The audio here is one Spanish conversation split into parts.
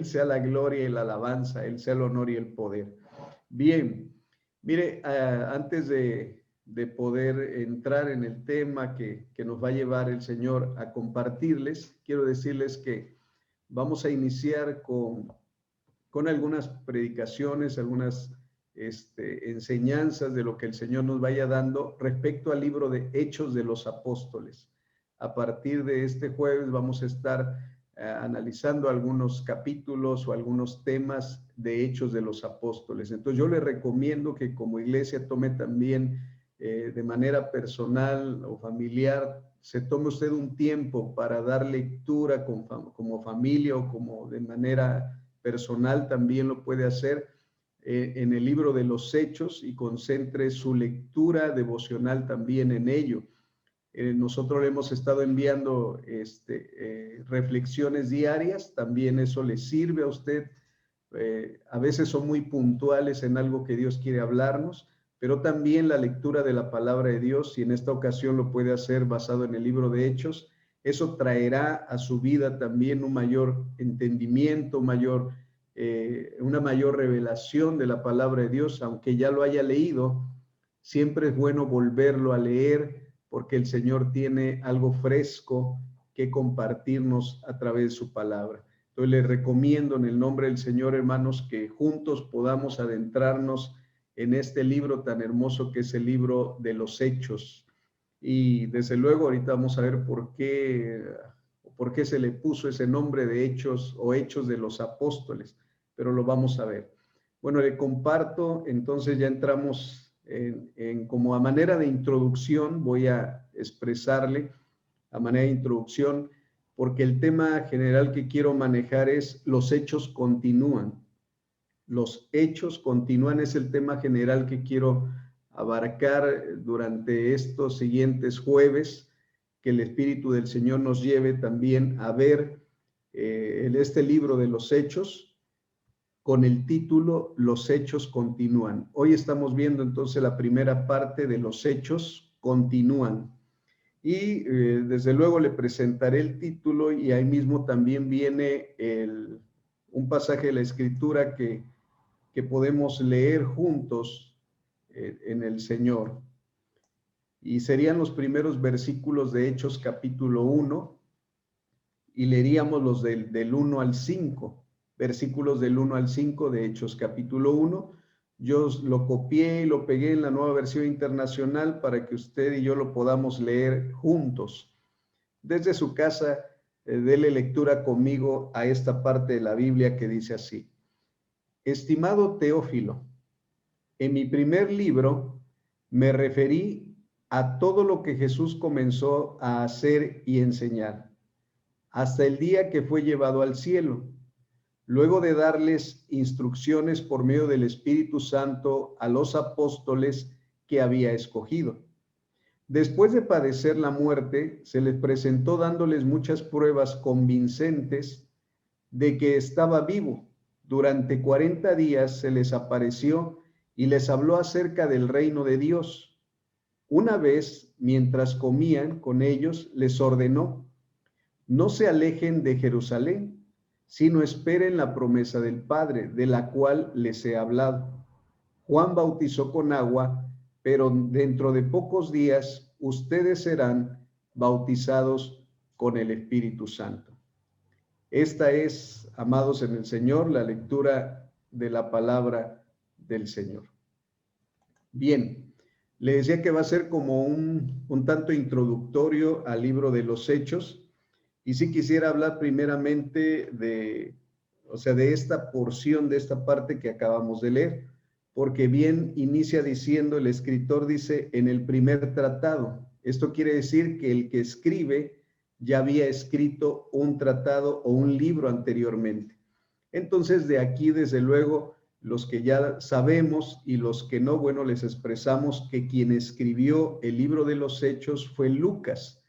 Él sea la gloria y la alabanza, a Él sea el honor y el poder. Bien, mire, antes de poder entrar en el tema que nos va a llevar el Señor a compartirles, quiero decirles que vamos a iniciar con algunas predicaciones, algunas enseñanzas de lo que el Señor nos vaya dando respecto al libro de Hechos de los Apóstoles. A partir de este jueves vamos a estar analizando algunos capítulos o algunos temas de Hechos de los Apóstoles. Entonces yo le recomiendo que como iglesia tome también de manera personal o familiar, se tome usted un tiempo para dar lectura como familia o como de manera personal también lo puede hacer en el libro de los Hechos y concentre su lectura devocional también en ello. Nosotros le hemos estado enviando reflexiones diarias, también eso le sirve a usted. A veces son muy puntuales en algo que Dios quiere hablarnos, pero también la lectura de la palabra de Dios, y en esta ocasión lo puede hacer basado en el libro de Hechos, eso traerá a su vida también un mayor entendimiento, una mayor revelación de la palabra de Dios, aunque ya lo haya leído. Siempre es bueno volverlo a leer porque el Señor tiene algo fresco que compartirnos a través de su palabra. Entonces les recomiendo en el nombre del Señor, hermanos, que juntos podamos adentrarnos en este libro tan hermoso que es el libro de los Hechos. Y desde luego ahorita vamos a ver por qué se le puso ese nombre de Hechos o Hechos de los Apóstoles, pero lo vamos a ver. Bueno, le comparto, entonces ya entramos como a manera de introducción, voy a expresarle a manera de introducción, porque el tema general que quiero manejar es los hechos continúan. Los hechos continúan es el tema general que quiero abarcar durante estos siguientes jueves, que el Espíritu del Señor nos lleve también a ver en este libro de los hechos, con el título Los hechos continúan. Hoy estamos viendo entonces la primera parte de los hechos continúan. Y desde luego le presentaré el título y ahí mismo también viene un pasaje de la Escritura que podemos leer juntos en el Señor. Y serían los primeros versículos de Hechos capítulo 1 y leeríamos los del 1 al 5, versículos del 1 al 5 de Hechos capítulo 1. Yo lo copié y lo pegué en la Nueva Versión Internacional para que usted y yo lo podamos leer juntos. Desde su casa, dele lectura conmigo a esta parte de la Biblia que dice así: Estimado Teófilo, en mi primer libro me referí a todo lo que Jesús comenzó a hacer y enseñar, hasta el día que fue llevado al cielo, luego de darles instrucciones por medio del Espíritu Santo a los apóstoles que había escogido. Después de padecer la muerte, se les presentó dándoles muchas pruebas convincentes de que estaba vivo. Durante 40 días se les apareció y les habló acerca del reino de Dios. Una vez, mientras comían con ellos, les ordenó: no se alejen de Jerusalén, sino esperen la promesa del Padre, de la cual les he hablado. Juan bautizó con agua, pero dentro de pocos días ustedes serán bautizados con el Espíritu Santo. Esta es, amados en el Señor, la lectura de la palabra del Señor. Bien, le decía que va a ser como un tanto introductorio al libro de los Hechos, y sí quisiera hablar primeramente de esta porción, de esta parte que acabamos de leer, porque bien inicia diciendo, el escritor dice, en el primer tratado. Esto quiere decir que el que escribe ya había escrito un tratado o un libro anteriormente. Entonces, de aquí, desde luego, los que ya sabemos y los que no, bueno, les expresamos que quien escribió el libro de los Hechos fue Lucas,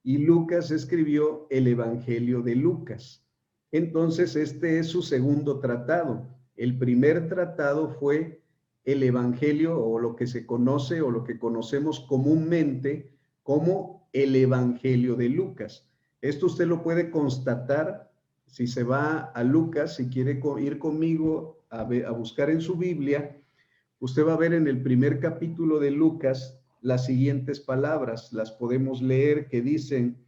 y Lucas escribió el Evangelio de Lucas. Entonces, este es su segundo tratado. El primer tratado fue el Evangelio, o lo que se conoce o lo que conocemos comúnmente como el Evangelio de Lucas. Esto usted lo puede constatar Si se va a Lucas, si quiere ir conmigo a buscar en su Biblia, usted va a ver en el primer capítulo de Lucas las siguientes palabras, las podemos leer, que dicen: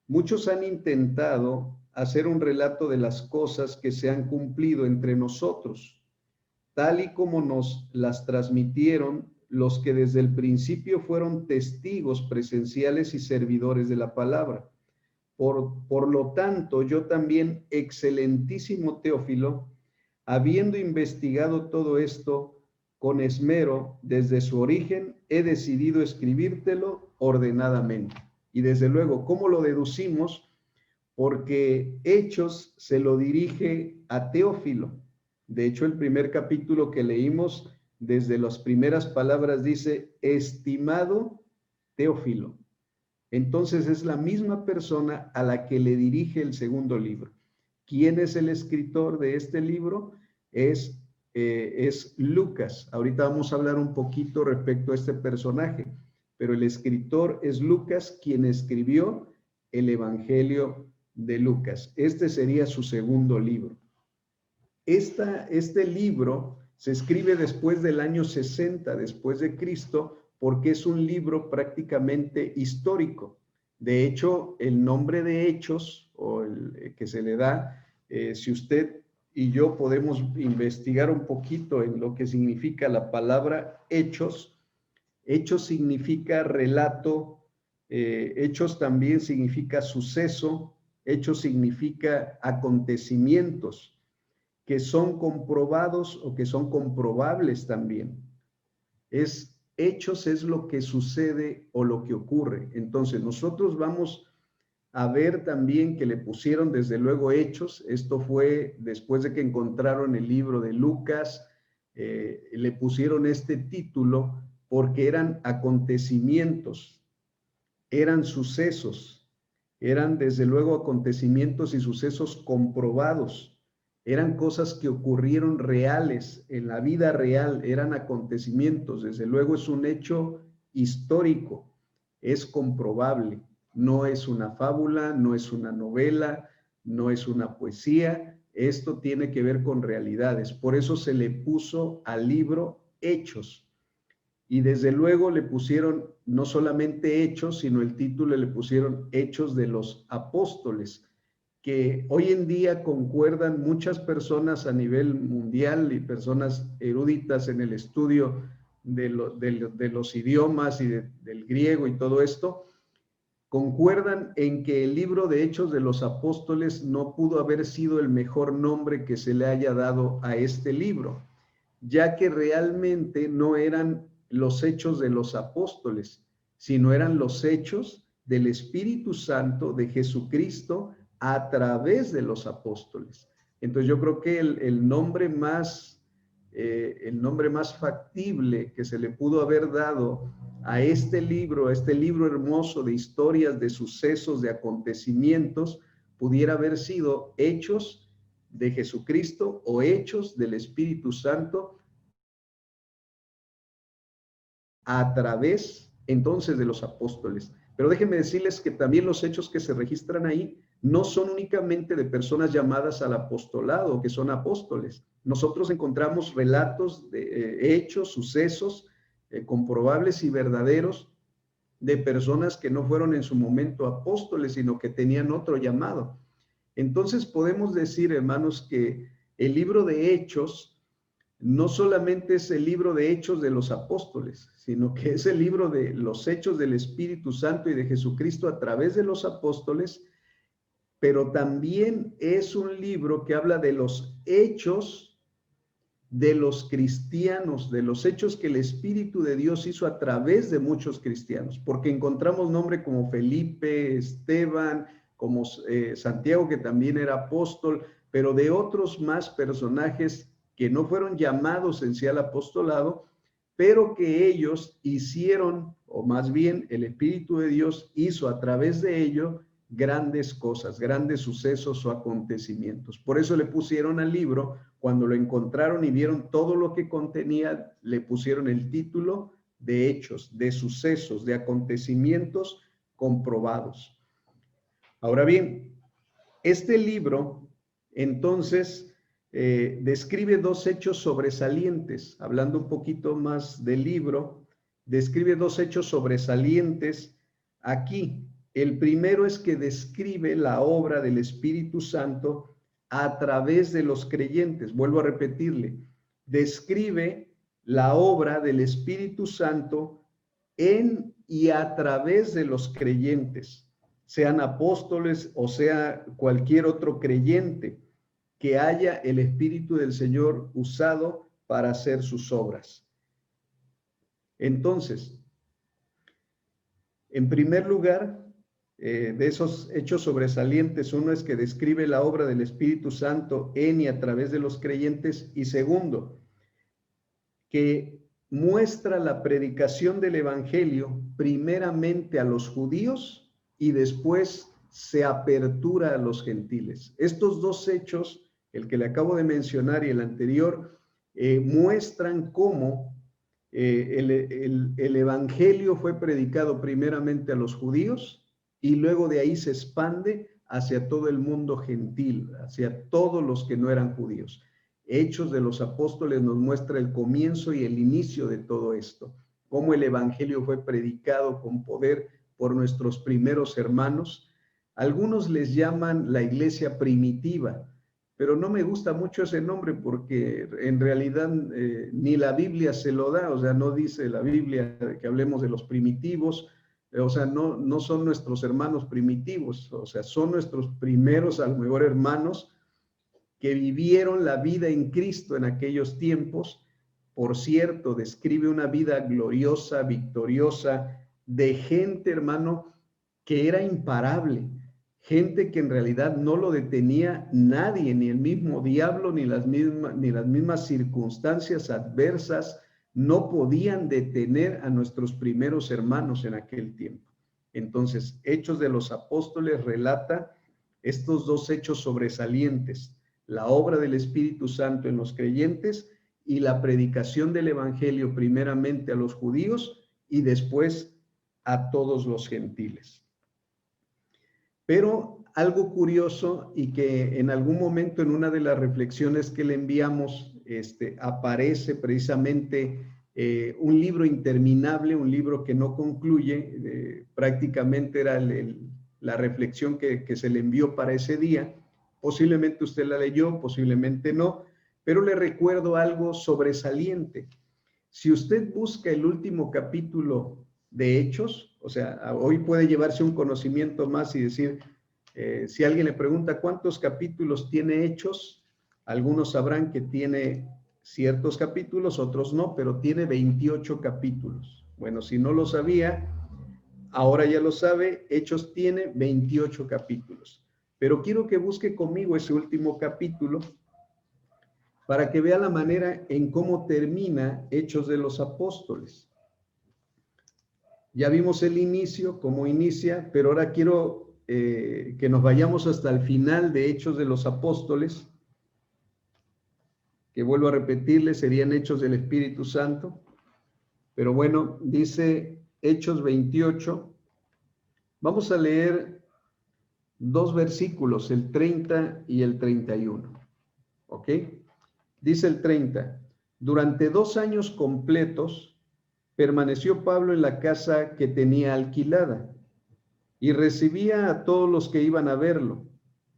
muchos han intentado hacer un relato de las cosas que se han cumplido entre nosotros, tal y como nos las transmitieron los que desde el principio fueron testigos presenciales y servidores de la palabra. Por lo tanto, yo también, excelentísimo Teófilo, habiendo investigado todo esto con esmero desde su origen, he decidido escribírtelo ordenadamente. Y desde luego, ¿cómo lo deducimos? Porque Hechos se lo dirige a Teófilo. De hecho, el primer capítulo que leímos, desde las primeras palabras dice: estimado Teófilo. Entonces es la misma persona a la que le dirige el segundo libro. ¿Quién es el escritor de este libro? Es Lucas. Ahorita vamos a hablar un poquito respecto a este personaje, pero el escritor es Lucas, quien escribió el Evangelio de Lucas. Este sería su segundo libro. Este libro se escribe después del año 60 después de Cristo, porque es un libro prácticamente histórico. De hecho, el nombre de Hechos, o el que se le da, si usted y yo podemos investigar un poquito en lo que significa la palabra Hechos, Hechos significa relato, Hechos también significa suceso, Hechos significa acontecimientos que son comprobados o que son comprobables también. Hechos es lo que sucede o lo que ocurre. Entonces, nosotros vamos a ver también que le pusieron desde luego Hechos. Esto fue después de que encontraron el libro de Lucas, le pusieron este título porque eran acontecimientos, eran sucesos, eran desde luego acontecimientos y sucesos comprobados. Eran cosas que ocurrieron reales, en la vida real, eran acontecimientos. Desde luego es un hecho histórico, es comprobable, no es una fábula, no es una novela, no es una poesía, esto tiene que ver con realidades. Por eso se le puso al libro Hechos. Y desde luego le pusieron no solamente Hechos, sino el título le pusieron Hechos de los Apóstoles, que hoy en día concuerdan muchas personas a nivel mundial y personas eruditas en el estudio de los idiomas y del griego y todo esto, concuerdan en que el libro de Hechos de los Apóstoles no pudo haber sido el mejor nombre que se le haya dado a este libro, ya que realmente no eran los hechos de los apóstoles, sino eran los hechos del Espíritu Santo de Jesucristo a través de los apóstoles. Entonces yo creo que el nombre más factible que se le pudo haber dado a este libro hermoso de historias, de sucesos, de acontecimientos, pudiera haber sido Hechos de Jesucristo o Hechos del Espíritu Santo a través entonces de los apóstoles. Pero déjenme decirles que también los hechos que se registran ahí no son únicamente de personas llamadas al apostolado, que son apóstoles. Nosotros encontramos relatos de hechos, sucesos comprobables y verdaderos de personas que no fueron en su momento apóstoles, sino que tenían otro llamado. Entonces podemos decir, hermanos, que el libro de Hechos no solamente es el libro de Hechos de los apóstoles, sino que es el libro de los hechos del Espíritu Santo y de Jesucristo a través de los apóstoles, pero también es un libro que habla de los hechos de los cristianos, de los hechos que el Espíritu de Dios hizo a través de muchos cristianos, porque encontramos nombres como Felipe, Esteban, como Santiago, que también era apóstol, pero de otros más personajes que no fueron llamados en sí al apostolado, pero que ellos hicieron, o más bien el Espíritu de Dios hizo a través de ello grandes cosas, grandes sucesos o acontecimientos. Por eso le pusieron al libro, cuando lo encontraron y vieron todo lo que contenía, le pusieron el título de hechos, de sucesos, de acontecimientos comprobados. Ahora bien, este libro Entonces, describe dos hechos sobresalientes, hablando un poquito más del libro, describe dos hechos sobresalientes aquí. El primero es que describe la obra del Espíritu Santo a través de los creyentes. Vuelvo a repetirle, describe la obra del Espíritu Santo en y a través de los creyentes, sean apóstoles o sea cualquier otro creyente que haya el Espíritu del Señor usado para hacer sus obras. Entonces, en primer lugar, de esos hechos sobresalientes, uno es que describe la obra del Espíritu Santo en y a través de los creyentes, y segundo, que muestra la predicación del Evangelio primeramente a los judíos y después se apertura a los gentiles. Estos dos hechos, el que le acabo de mencionar y el anterior, muestran cómo el Evangelio fue predicado primeramente a los judíos y luego de ahí se expande hacia todo el mundo gentil, hacia todos los que no eran judíos. Hechos de los Apóstoles nos muestra el comienzo y el inicio de todo esto, cómo el Evangelio fue predicado con poder por nuestros primeros hermanos. Algunos les llaman la iglesia primitiva, pero no me gusta mucho ese nombre porque en realidad ni la Biblia se lo da, o sea, no dice la Biblia que hablemos de los primitivos, o sea, no son nuestros hermanos primitivos, o sea, son nuestros primeros, a lo mejor, hermanos que vivieron la vida en Cristo en aquellos tiempos. Por cierto, describe una vida gloriosa, victoriosa, de gente, hermano, que era imparable, gente que en realidad no lo detenía nadie, ni el mismo diablo, ni las mismas circunstancias adversas, no podían detener a nuestros primeros hermanos en aquel tiempo. Entonces, Hechos de los Apóstoles relata estos dos hechos sobresalientes: la obra del Espíritu Santo en los creyentes y la predicación del Evangelio primeramente a los judíos y después a todos los gentiles. Pero algo curioso, y que en algún momento en una de las reflexiones que le enviamos aparece precisamente un libro interminable, un libro que no concluye, prácticamente era la reflexión que se le envió para ese día. Posiblemente usted la leyó, posiblemente no, pero le recuerdo algo sobresaliente. Si usted busca el último capítulo de Hechos, o sea, hoy puede llevarse un conocimiento más y decir, si alguien le pregunta cuántos capítulos tiene Hechos, algunos sabrán que tiene ciertos capítulos, otros no, pero tiene 28 capítulos. Bueno, si no lo sabía, ahora ya lo sabe. Hechos tiene 28 capítulos. Pero quiero que busque conmigo ese último capítulo para que vea la manera en cómo termina Hechos de los Apóstoles. Ya vimos el inicio, cómo inicia, pero ahora quiero que nos vayamos hasta el final de Hechos de los Apóstoles, que vuelvo a repetirles, serían Hechos del Espíritu Santo. Pero bueno, dice Hechos 28. Vamos a leer dos versículos, el 30 y el 31. ¿Ok? Dice el 30. Durante 2 años completos permaneció Pablo en la casa que tenía alquilada y recibía a todos los que iban a verlo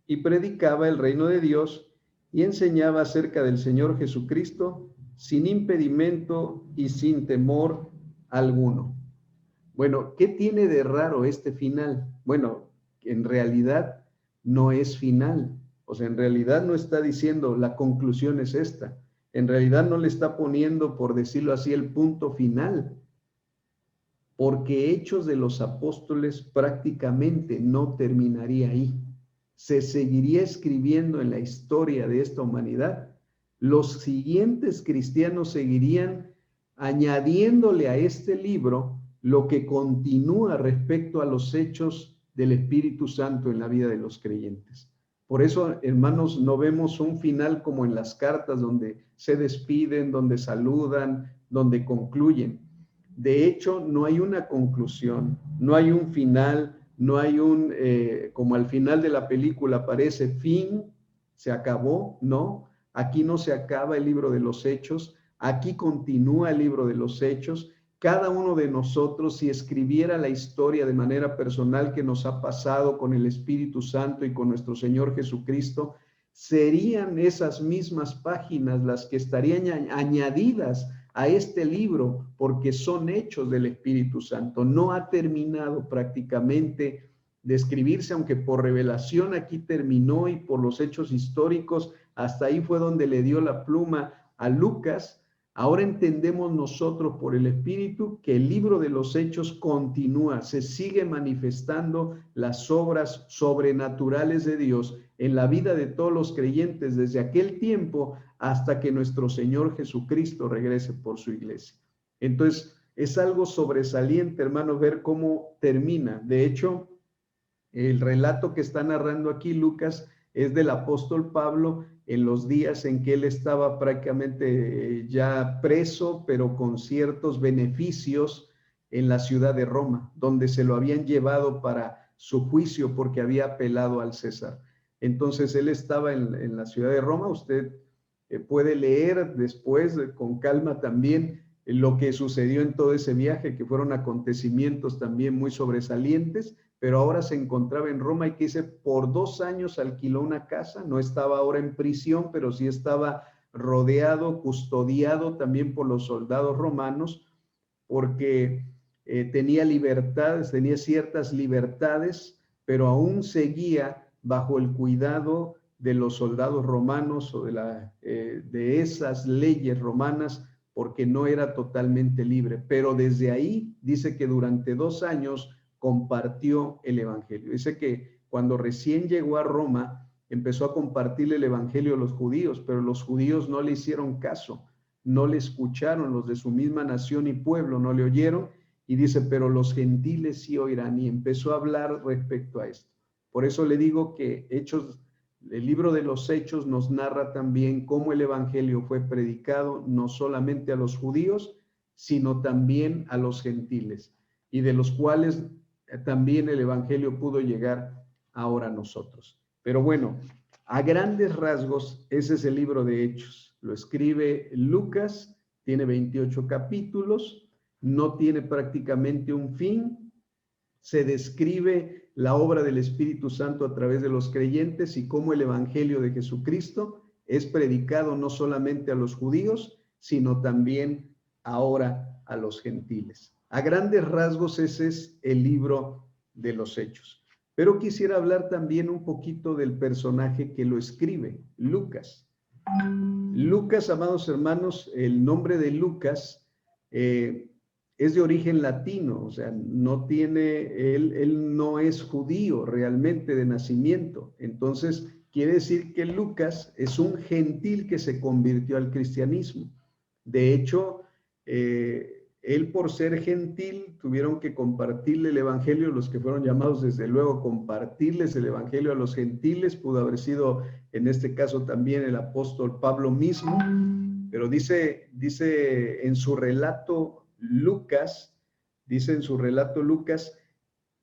y predicaba el reino de Dios y enseñaba acerca del Señor Jesucristo sin impedimento y sin temor alguno. Bueno, ¿qué tiene de raro este final? Bueno, en realidad no es final. O sea, en realidad no está diciendo la conclusión es esta. En realidad no le está poniendo, por decirlo así, el punto final. Porque Hechos de los Apóstoles prácticamente no terminaría ahí. Se seguiría escribiendo en la historia de esta humanidad. Los siguientes cristianos seguirían añadiéndole a este libro lo que continúa respecto a los hechos del Espíritu Santo en la vida de los creyentes. Por eso, hermanos, no vemos un final como en las cartas donde se despiden, donde saludan, donde concluyen. De hecho, no hay una conclusión, no hay un final, no hay como al final de la película aparece fin, ¿Se acabó? No. Aquí no se acaba el libro de los Hechos. Aquí continúa el libro de los Hechos. Cada uno de nosotros, si escribiera la historia de manera personal que nos ha pasado con el Espíritu Santo y con nuestro Señor Jesucristo, serían esas mismas páginas las que estarían añadidas a este libro, porque son hechos del Espíritu Santo. No ha terminado prácticamente de escribirse, aunque por revelación aquí terminó y por los hechos históricos, hasta ahí fue donde le dio la pluma a Lucas. Ahora entendemos nosotros por el Espíritu que el libro de los Hechos continúa, se sigue manifestando las obras sobrenaturales de Dios en la vida de todos los creyentes desde aquel tiempo hasta que nuestro Señor Jesucristo regrese por su iglesia. Entonces, es algo sobresaliente, hermanos, ver cómo termina. De hecho, el relato que está narrando aquí Lucas es del apóstol Pablo en los días en que él estaba prácticamente ya preso, pero con ciertos beneficios en la ciudad de Roma, donde se lo habían llevado para su juicio porque había apelado al César. Entonces él estaba en la ciudad de Roma. Usted puede leer después con calma también lo que sucedió en todo ese viaje, que fueron acontecimientos también muy sobresalientes, pero ahora se encontraba en Roma y que dice, por 2 años alquiló una casa, no estaba ahora en prisión, pero sí estaba rodeado, custodiado también por los soldados romanos, porque tenía libertades, tenía ciertas libertades, pero aún seguía bajo el cuidado de los soldados romanos o de esas leyes romanas, porque no era totalmente libre. Pero desde ahí dice que durante 2 años compartió el evangelio. Dice que cuando recién llegó a Roma, empezó a compartir el evangelio a los judíos, pero los judíos no le hicieron caso, no le escucharon, los de su misma nación y pueblo no le oyeron, y dice, pero los gentiles sí oirán, y empezó a hablar respecto a esto. Por eso le digo que el libro de los Hechos nos narra también cómo el evangelio fue predicado no solamente a los judíos, sino también a los gentiles, y de los cuales también el evangelio pudo llegar ahora a nosotros. Pero bueno, a grandes rasgos, ese es el libro de Hechos. Lo escribe Lucas, tiene 28 capítulos, no tiene prácticamente un fin. Se describe la obra del Espíritu Santo a través de los creyentes y cómo el evangelio de Jesucristo es predicado no solamente a los judíos, sino también ahora a los gentiles. A grandes rasgos, ese es el libro de los Hechos. Pero quisiera hablar también un poquito del personaje que lo escribe, Lucas. Lucas, amados hermanos, el nombre de Lucas es de origen latino, o sea, él no es judío realmente de nacimiento. Entonces, quiere decir que Lucas es un gentil que se convirtió al cristianismo. De hecho, él por ser gentil tuvieron que compartirle el evangelio, los que fueron llamados desde luego a compartirles el evangelio a los gentiles, pudo haber sido en este caso también el apóstol Pablo mismo, pero dice en su relato Lucas,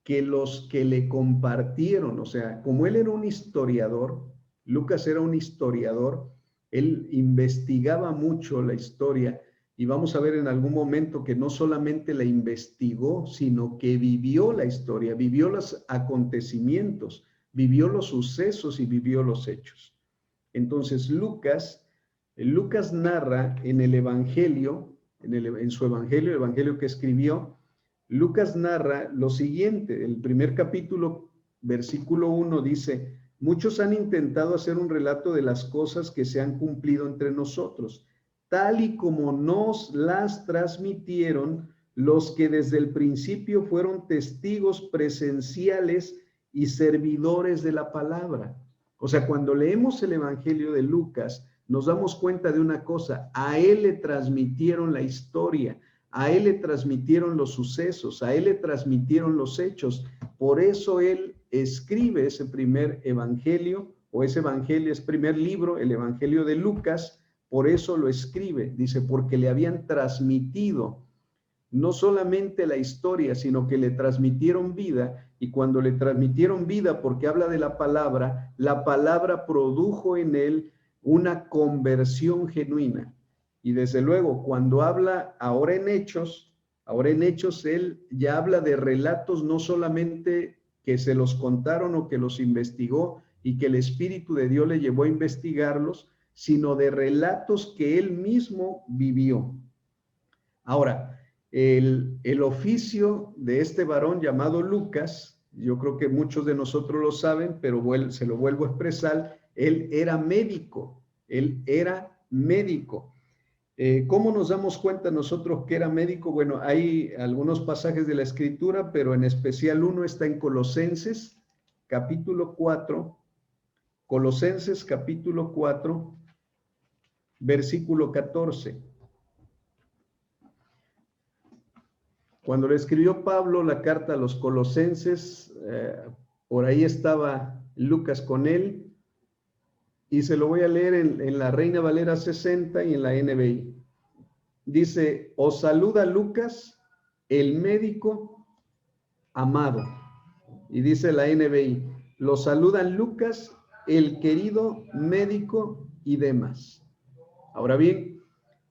que los que le compartieron, o sea, como él era un historiador, Lucas era un historiador, él investigaba mucho la historia. Y vamos a ver en algún momento que no solamente la investigó, sino que vivió la historia, vivió los acontecimientos, vivió los sucesos y vivió los hechos. Entonces Lucas narra en el Evangelio, en su Evangelio, el Evangelio que escribió, Lucas narra lo siguiente. El primer capítulo, versículo 1 dice, muchos han intentado hacer un relato de las cosas que se han cumplido entre nosotros, tal y como nos las transmitieron los que desde el principio fueron testigos presenciales y servidores de la palabra. O sea, cuando leemos el Evangelio de Lucas, nos damos cuenta de una cosa: a él le transmitieron la historia, a él le transmitieron los sucesos, a él le transmitieron los hechos. Por eso él escribe ese primer evangelio, o ese evangelio es primer libro, el Evangelio de Lucas. Por eso lo escribe, dice, porque le habían transmitido no solamente la historia, sino que le transmitieron vida, y cuando le transmitieron vida, porque habla de la palabra produjo en él una conversión genuina. Y desde luego, cuando habla ahora en Hechos, él ya habla de relatos no solamente que se los contaron o que los investigó y que el Espíritu de Dios le llevó a investigarlos, sino de relatos que él mismo vivió. Ahora, el oficio de este varón llamado Lucas, yo creo que muchos de nosotros lo saben, pero se lo vuelvo a expresar, él era médico. ¿Cómo nos damos cuenta nosotros que era médico? Bueno, hay algunos pasajes de la Escritura, pero en especial uno está en Colosenses, capítulo 4, Colosenses, capítulo 4, versículo 14. Cuando le escribió Pablo la carta a los Colosenses, por ahí estaba Lucas con él, y se lo voy a leer en la Reina Valera 60 y en la NBI. Dice: os saluda Lucas, el médico amado. Y dice la NBI: los saludan Lucas, el querido médico, y demás. Ahora bien,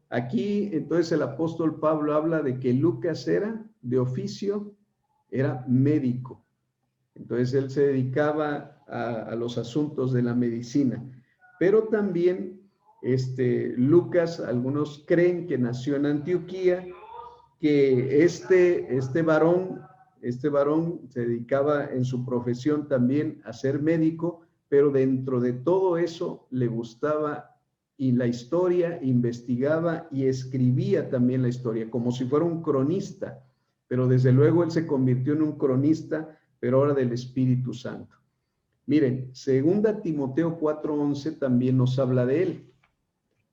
aquí entonces el apóstol Pablo habla de que Lucas era de oficio, era médico. Entonces él se dedicaba a los asuntos de la medicina. Pero también Lucas, algunos creen que nació en Antioquía, que este varón se dedicaba en su profesión también a ser médico, pero dentro de todo eso le gustaba y la historia, investigaba y escribía también la historia, como si fuera un cronista, pero desde luego él se convirtió en un cronista, pero ahora del Espíritu Santo. Miren, 2 Timoteo 4:11 también nos habla de él.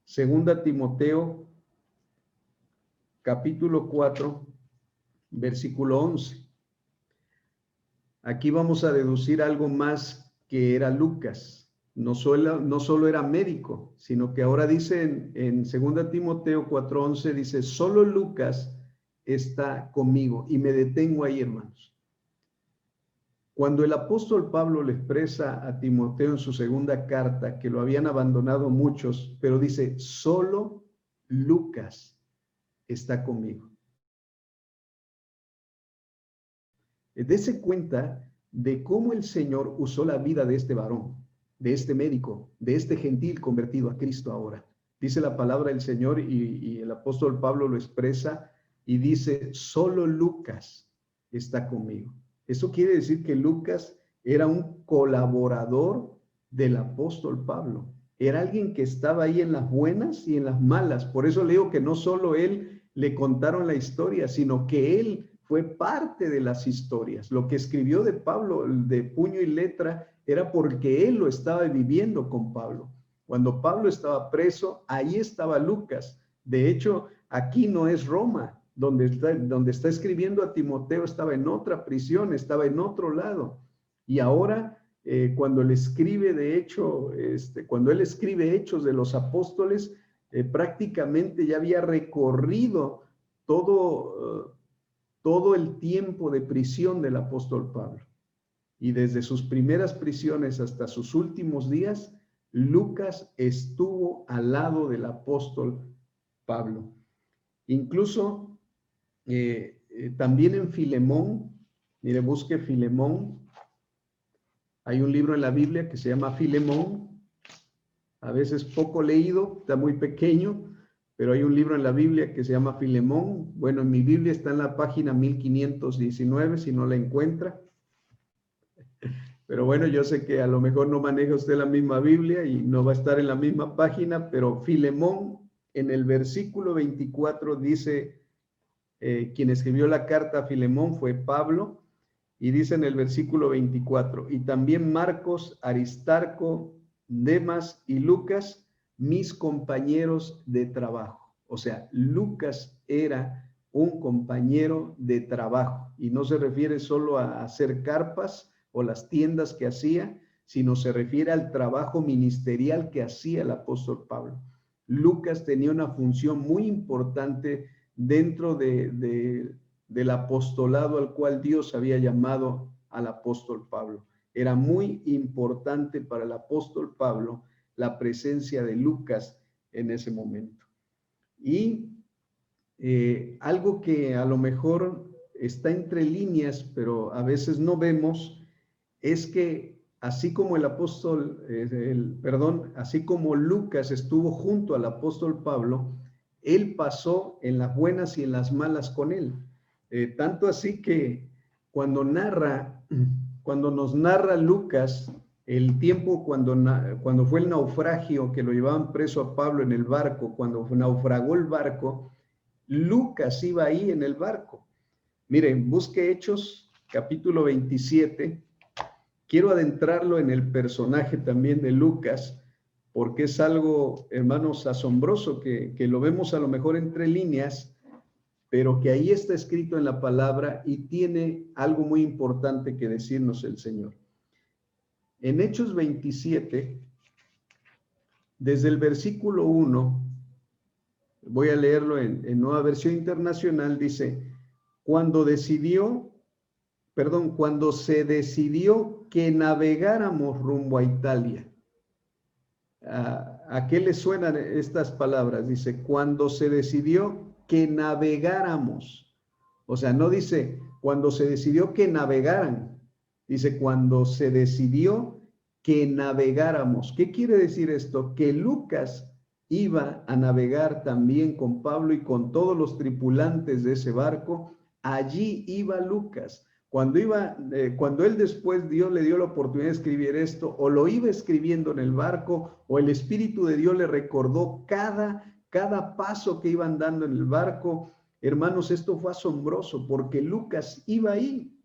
2 Timoteo capítulo 4, versículo 11. Aquí vamos a deducir algo más, que era Lucas. No solo era médico, sino que ahora dice en 2 Timoteo 4:11, dice: solo Lucas está conmigo. Y me detengo ahí, hermanos. Cuando el apóstol Pablo le expresa a Timoteo en su segunda carta que lo habían abandonado muchos, pero dice: solo Lucas está conmigo. Dese cuenta de cómo el Señor usó la vida de este varón, de este médico, de este gentil convertido a Cristo ahora. Dice la palabra del Señor, y el apóstol Pablo lo expresa y dice: solo Lucas está conmigo. Eso quiere decir que Lucas era un colaborador del apóstol Pablo. Era alguien que estaba ahí en las buenas y en las malas. Por eso leo que no solo él le contaron la historia, sino que él fue parte de las historias. Lo que escribió de Pablo de puño y letra era porque él lo estaba viviendo con Pablo. Cuando Pablo estaba preso, ahí estaba Lucas. De hecho, aquí no es Roma. Donde está escribiendo a Timoteo, estaba en otra prisión, estaba en otro lado. Y ahora, cuando él escribe, de hecho, cuando él escribe Hechos de los Apóstoles, prácticamente ya había recorrido todo el tiempo de prisión del apóstol Pablo. Y desde sus primeras prisiones hasta sus últimos días, Lucas estuvo al lado del apóstol Pablo. Incluso también en Filemón, mire, busque Filemón. Hay un libro en la Biblia que se llama Filemón, a veces poco leído, está muy pequeño, pero hay un libro en la Biblia que se llama Filemón. Bueno, en mi Biblia está en la página 1519, si no la encuentra. Pero bueno, yo sé que a lo mejor no maneja usted la misma Biblia y no va a estar en la misma página, pero Filemón, en el versículo 24 dice, quien escribió la carta a Filemón fue Pablo, y dice en el versículo 24: y también Marcos, Aristarco, Demas y Lucas, mis compañeros de trabajo. O sea, Lucas era un compañero de trabajo, y no se refiere solo a hacer carpas o las tiendas que hacía, sino se refiere al trabajo ministerial que hacía el apóstol Pablo. Lucas tenía una función muy importante dentro del apostolado al cual Dios había llamado al apóstol Pablo. Era muy importante para el apóstol Pablo la presencia de Lucas en ese momento. Y algo que a lo mejor está entre líneas, pero a veces no vemos, es que así como el apóstol, así como Lucas estuvo junto al apóstol Pablo, él pasó en las buenas y en las malas con él. Tanto así que cuando nos narra Lucas el tiempo cuando fue el naufragio, que lo llevaban preso a Pablo en el barco, cuando naufragó el barco, Lucas iba ahí en el barco. Miren, busque Hechos, capítulo 27. Quiero adentrarlo en el personaje también de Lucas, porque es algo, hermanos, asombroso, que lo vemos a lo mejor entre líneas, pero que ahí está escrito en la palabra y tiene algo muy importante que decirnos el Señor. En Hechos 27, desde el versículo 1, voy a leerlo en Nueva Versión Internacional, dice, cuando se decidió que navegáramos rumbo a Italia. ¿A qué le suenan estas palabras? Dice, cuando se decidió que navegáramos. O sea, no dice cuando se decidió que navegaran. Dice, cuando se decidió que navegáramos. ¿Qué quiere decir esto? Que Lucas iba a navegar también con Pablo y con todos los tripulantes de ese barco. Allí iba Lucas. Cuando él después, Dios le dio la oportunidad de escribir esto, o lo iba escribiendo en el barco, o el Espíritu de Dios le recordó cada paso que iban dando en el barco. Hermanos, esto fue asombroso porque Lucas iba ahí.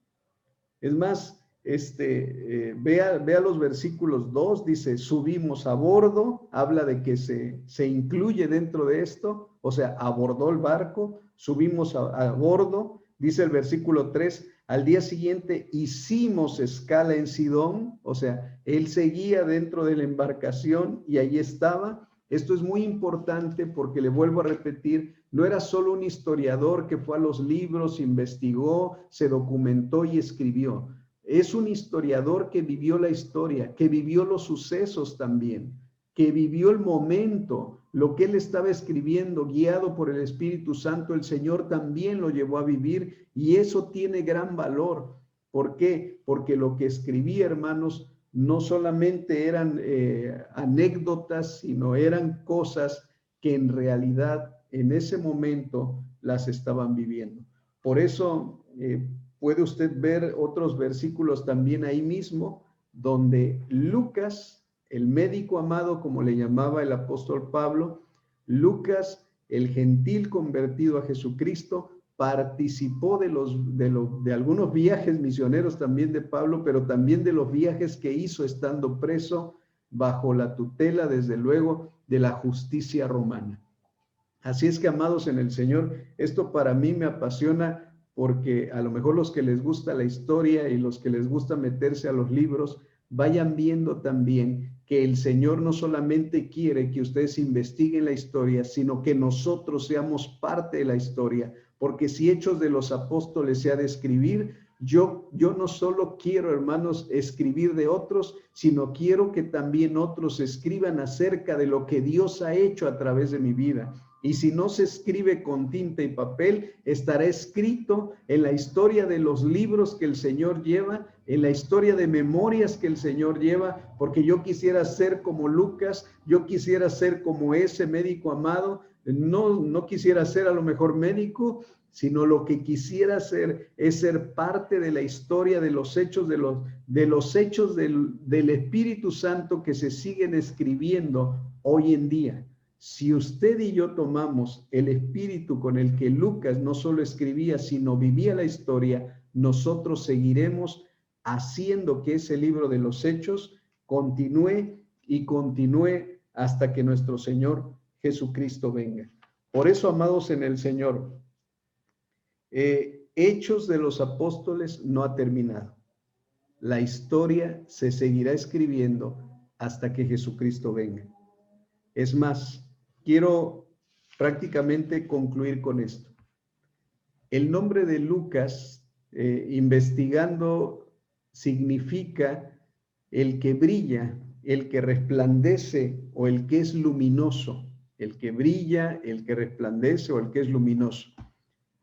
Es más, vea los versículos 2, dice, subimos a bordo, habla de que se incluye dentro de esto, o sea, abordó el barco, subimos a bordo, dice el versículo 3, al día siguiente hicimos escala en Sidón, o sea, él seguía dentro de la embarcación y allí estaba. Esto es muy importante porque le vuelvo a repetir, no era solo un historiador que fue a los libros, investigó, se documentó y escribió. Es un historiador que vivió la historia, que vivió los sucesos también, que vivió el momento, lo que él estaba escribiendo, guiado por el Espíritu Santo, el Señor también lo llevó a vivir y eso tiene gran valor. ¿Por qué? Porque lo que escribía, hermanos, no solamente eran anécdotas, sino eran cosas que en realidad en ese momento las estaban viviendo. Por eso puede usted ver otros versículos también ahí mismo, donde Lucas, el médico amado, como le llamaba el apóstol Pablo, Lucas, el gentil convertido a Jesucristo, participó de algunos viajes misioneros también de Pablo, pero también de los viajes que hizo estando preso bajo la tutela, desde luego, de la justicia romana. Así es que, amados en el Señor, esto para mí me apasiona porque a lo mejor los que les gusta la historia y los que les gusta meterse a los libros, vayan viendo también que el Señor no solamente quiere que ustedes investiguen la historia, sino que nosotros seamos parte de la historia. Porque si Hechos de los Apóstoles se ha de escribir, yo no solo quiero, hermanos, escribir de otros, sino quiero que también otros escriban acerca de lo que Dios ha hecho a través de mi vida. Y si no se escribe con tinta y papel, estará escrito en la historia de los libros que el Señor lleva, en la historia de memorias que el Señor lleva, porque yo quisiera ser como Lucas, yo quisiera ser como ese médico amado, no quisiera ser a lo mejor médico, sino lo que quisiera hacer es ser parte de la historia de los hechos, de los hechos del Espíritu Santo que se siguen escribiendo hoy en día. Si usted y yo tomamos el espíritu con el que Lucas no solo escribía, sino vivía la historia, nosotros seguiremos haciendo que ese libro de los hechos continúe y continúe hasta que nuestro Señor Jesucristo venga. Por eso, amados en el Señor, Hechos de los Apóstoles no ha terminado. La historia se seguirá escribiendo hasta que Jesucristo venga. Es más, quiero prácticamente concluir con esto. El nombre de Lucas, investigando, significa el que brilla, el que resplandece o el que es luminoso. El que brilla, el que resplandece o el que es luminoso.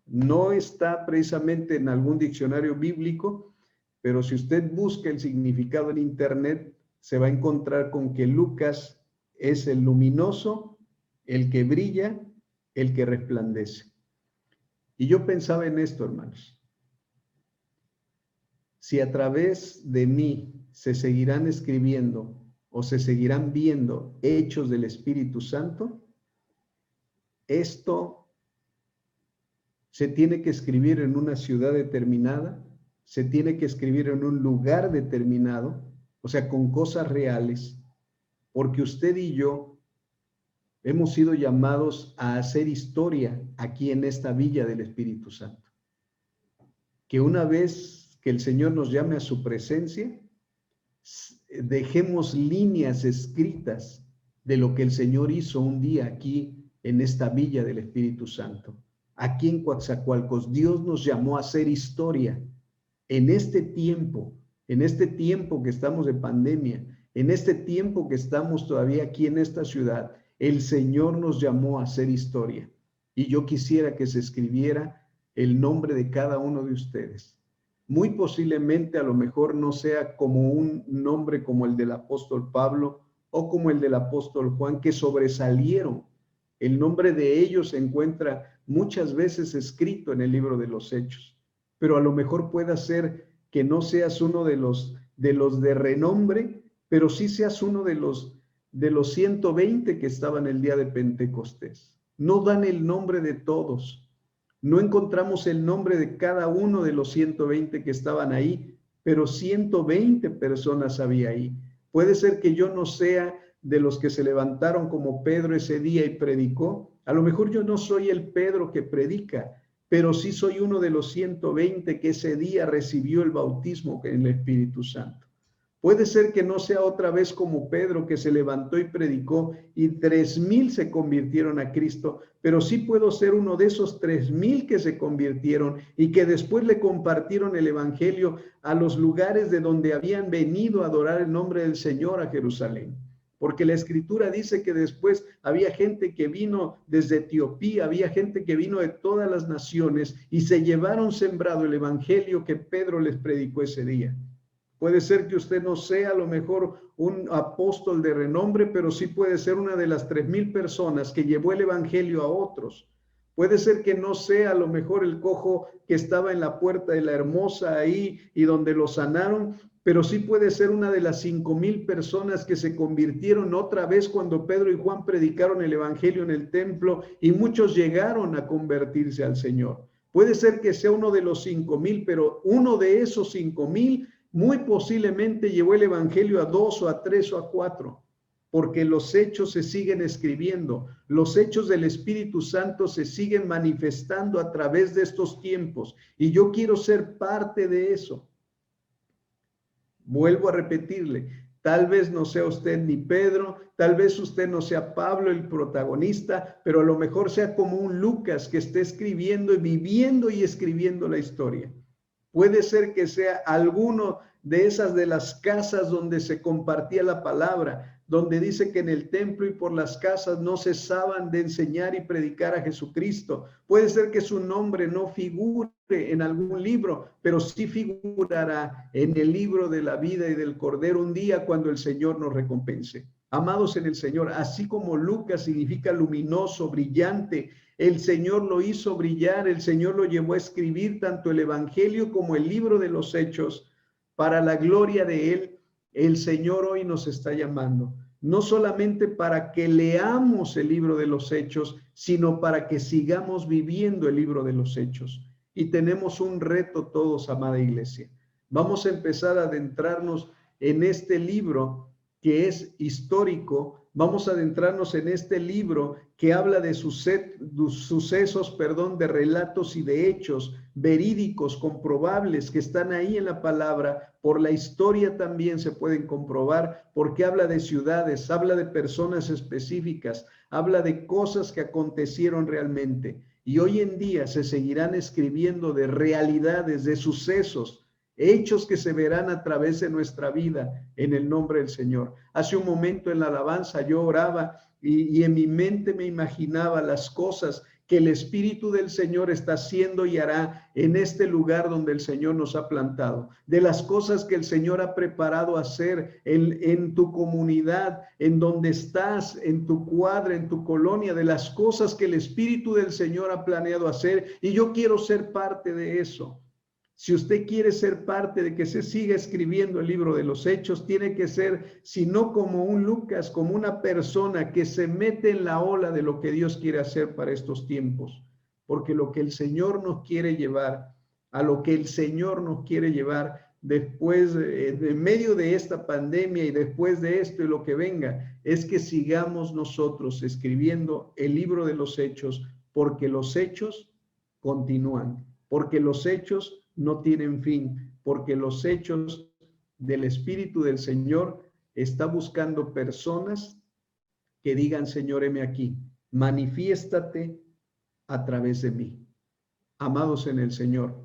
No está precisamente en algún diccionario bíblico, pero si usted busca el significado en internet, se va a encontrar con que Lucas es el luminoso, el que brilla, el que resplandece. Y yo pensaba en esto, hermanos. Si a través de mí se seguirán escribiendo o se seguirán viendo hechos del Espíritu Santo, esto se tiene que escribir en una ciudad determinada, se tiene que escribir en un lugar determinado, o sea, con cosas reales, porque usted y yo hemos sido llamados a hacer historia aquí en esta villa del Espíritu Santo. Que una vez que el Señor nos llame a su presencia, dejemos líneas escritas de lo que el Señor hizo un día aquí en esta villa del Espíritu Santo. Aquí en Coatzacoalcos, Dios nos llamó a hacer historia en este tiempo que estamos de pandemia, en este tiempo que estamos todavía aquí en esta ciudad. El Señor nos llamó a hacer historia y yo quisiera que se escribiera el nombre de cada uno de ustedes. Muy posiblemente a lo mejor no sea como un nombre como el del apóstol Pablo o como el del apóstol Juan, que sobresalieron. El nombre de ellos se encuentra muchas veces escrito en el libro de los Hechos, pero a lo mejor pueda ser que no seas uno de los de renombre, pero sí seas uno de los 120 que estaban el día de Pentecostés. No dan el nombre de todos. No encontramos el nombre de cada uno de los 120 que estaban ahí, pero 120 personas había ahí. Puede ser que yo no sea de los que se levantaron como Pedro ese día y predicó. A lo mejor yo no soy el Pedro que predica, pero sí soy uno de los 120 que ese día recibió el bautismo en el Espíritu Santo. Puede ser que no sea otra vez como Pedro que se levantó y predicó y 3,000 se convirtieron a Cristo, pero sí puedo ser uno de esos 3,000 que se convirtieron y que después le compartieron el evangelio a los lugares de donde habían venido a adorar el nombre del Señor, a Jerusalén. Porque la Escritura dice que después había gente que vino desde Etiopía, había gente que vino de todas las naciones y se llevaron sembrado el evangelio que Pedro les predicó ese día. Puede ser que usted no sea a lo mejor un apóstol de renombre, pero sí puede ser una de las 3,000 personas que llevó el evangelio a otros. Puede ser que no sea a lo mejor el cojo que estaba en la puerta de la Hermosa ahí y donde lo sanaron, pero sí puede ser una de las 5,000 personas que se convirtieron otra vez cuando Pedro y Juan predicaron el evangelio en el templo y muchos llegaron a convertirse al Señor. Puede ser que sea uno de los 5,000, pero uno de esos 5,000 muy posiblemente llevó el evangelio a 2 o a 3 o a 4, porque los hechos se siguen escribiendo, los hechos del Espíritu Santo se siguen manifestando a través de estos tiempos, y yo quiero ser parte de eso. Vuelvo a repetirle, tal vez no sea usted ni Pedro, tal vez usted no sea Pablo el protagonista, pero a lo mejor sea como un Lucas que esté escribiendo y viviendo y escribiendo la historia. Puede ser que sea alguno de esas de las casas donde se compartía la palabra, donde dice que en el templo y por las casas no cesaban de enseñar y predicar a Jesucristo. Puede ser que su nombre no figure en algún libro, pero sí figurará en el libro de la vida y del Cordero un día cuando el Señor nos recompense. Amados en el Señor, así como Lucas significa luminoso, brillante, el Señor lo hizo brillar, el Señor lo llevó a escribir tanto el Evangelio como el libro de los Hechos. Para la gloria de Él, el Señor hoy nos está llamando, no solamente para que leamos el libro de los Hechos, sino para que sigamos viviendo el libro de los Hechos. Y tenemos un reto todos, amada iglesia. Vamos a empezar a adentrarnos en este libro que es histórico. Vamos a adentrarnos en este libro que habla de sucesos, de relatos y de hechos verídicos, comprobables, que están ahí en la palabra. Por la historia también se pueden comprobar, porque habla de ciudades, habla de personas específicas, habla de cosas que acontecieron realmente. Y hoy en día se seguirán escribiendo de realidades, de sucesos, hechos que se verán a través de nuestra vida en el nombre del Señor. Hace un momento en la alabanza yo oraba y en mi mente me imaginaba las cosas que el Espíritu del Señor está haciendo y hará en este lugar donde el Señor nos ha plantado, de las cosas que el Señor ha preparado hacer en tu comunidad, en donde estás, en tu cuadra, en tu colonia, de las cosas que el Espíritu del Señor ha planeado hacer, y yo quiero ser parte de eso. Si usted quiere ser parte de que se siga escribiendo el libro de los Hechos, tiene que ser, si no como un Lucas, como una persona que se mete en la ola de lo que Dios quiere hacer para estos tiempos. Porque lo que el Señor nos quiere llevar, a lo que el Señor nos quiere llevar después, de medio de esta pandemia y después de esto y lo que venga, es que sigamos nosotros escribiendo el libro de los Hechos, porque los hechos continúan, porque los hechos no tienen fin, porque los hechos del Espíritu del Señor está buscando personas que digan, Señor, heme aquí, manifiéstate a través de mí. Amados en el Señor,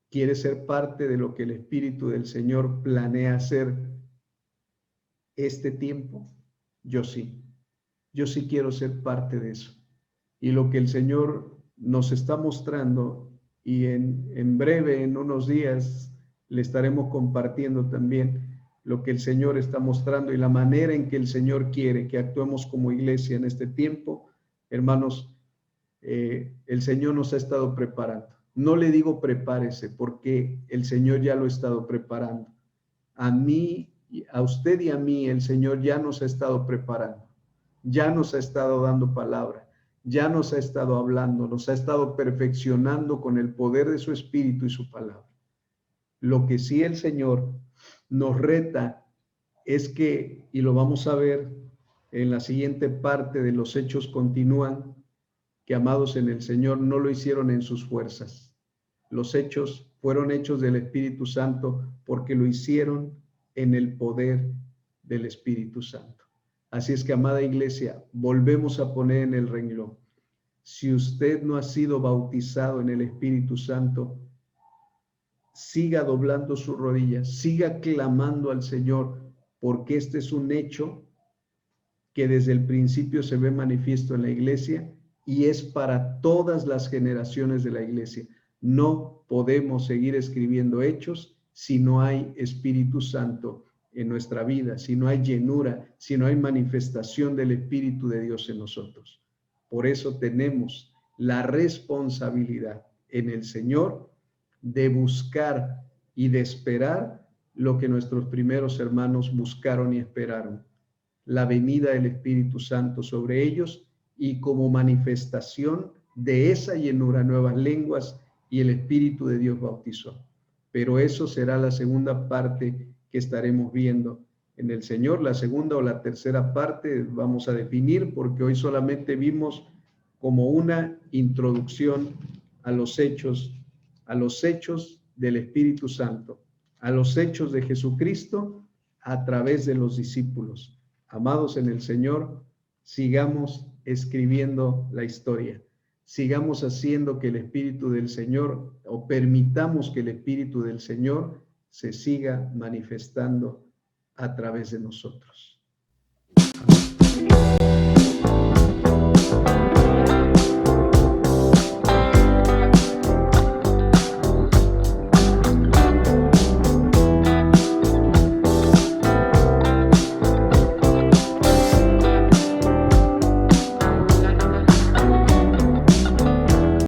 ¿quieres ser parte de lo que el Espíritu del Señor planea hacer este tiempo? Yo sí quiero ser parte de eso. Y lo que el Señor nos está mostrando, y en breve, en unos días, le estaremos compartiendo también lo que el Señor está mostrando y la manera en que el Señor quiere que actuemos como iglesia en este tiempo. Hermanos, el Señor nos ha estado preparando. No le digo prepárese, porque el Señor ya lo ha estado preparando. A mí, a usted y a mí, el Señor ya nos ha estado preparando. Ya nos ha estado dando palabra. Ya nos ha estado hablando, nos ha estado perfeccionando con el poder de su Espíritu y su palabra. Lo que sí el Señor nos reta es que, y lo vamos a ver en la siguiente parte de los Hechos continúan, que amados en el Señor no lo hicieron en sus fuerzas. Los hechos fueron hechos del Espíritu Santo porque lo hicieron en el poder del Espíritu Santo. Así es que, amada iglesia, volvemos a poner en el renglón. Si usted no ha sido bautizado en el Espíritu Santo, siga doblando sus rodillas, siga clamando al Señor, porque este es un hecho que desde el principio se ve manifiesto en la iglesia y es para todas las generaciones de la iglesia. No podemos seguir escribiendo hechos si no hay Espíritu Santo en nuestra vida, si no hay llenura, si no hay manifestación del Espíritu de Dios en nosotros. Por eso tenemos la responsabilidad en el Señor de buscar y de esperar lo que nuestros primeros hermanos buscaron y esperaron, la venida del Espíritu Santo sobre ellos y como manifestación de esa llenura, nuevas lenguas y el Espíritu de Dios bautizó. Pero eso será la segunda parte que estaremos viendo en el Señor. La segunda o la tercera parte vamos a definir, porque hoy solamente vimos como una introducción a los hechos del Espíritu Santo, a los hechos de Jesucristo a través de los discípulos. Amados en el Señor, sigamos escribiendo la historia. Sigamos haciendo que el Espíritu del Señor, o permitamos que el Espíritu del Señor se siga manifestando a través de nosotros.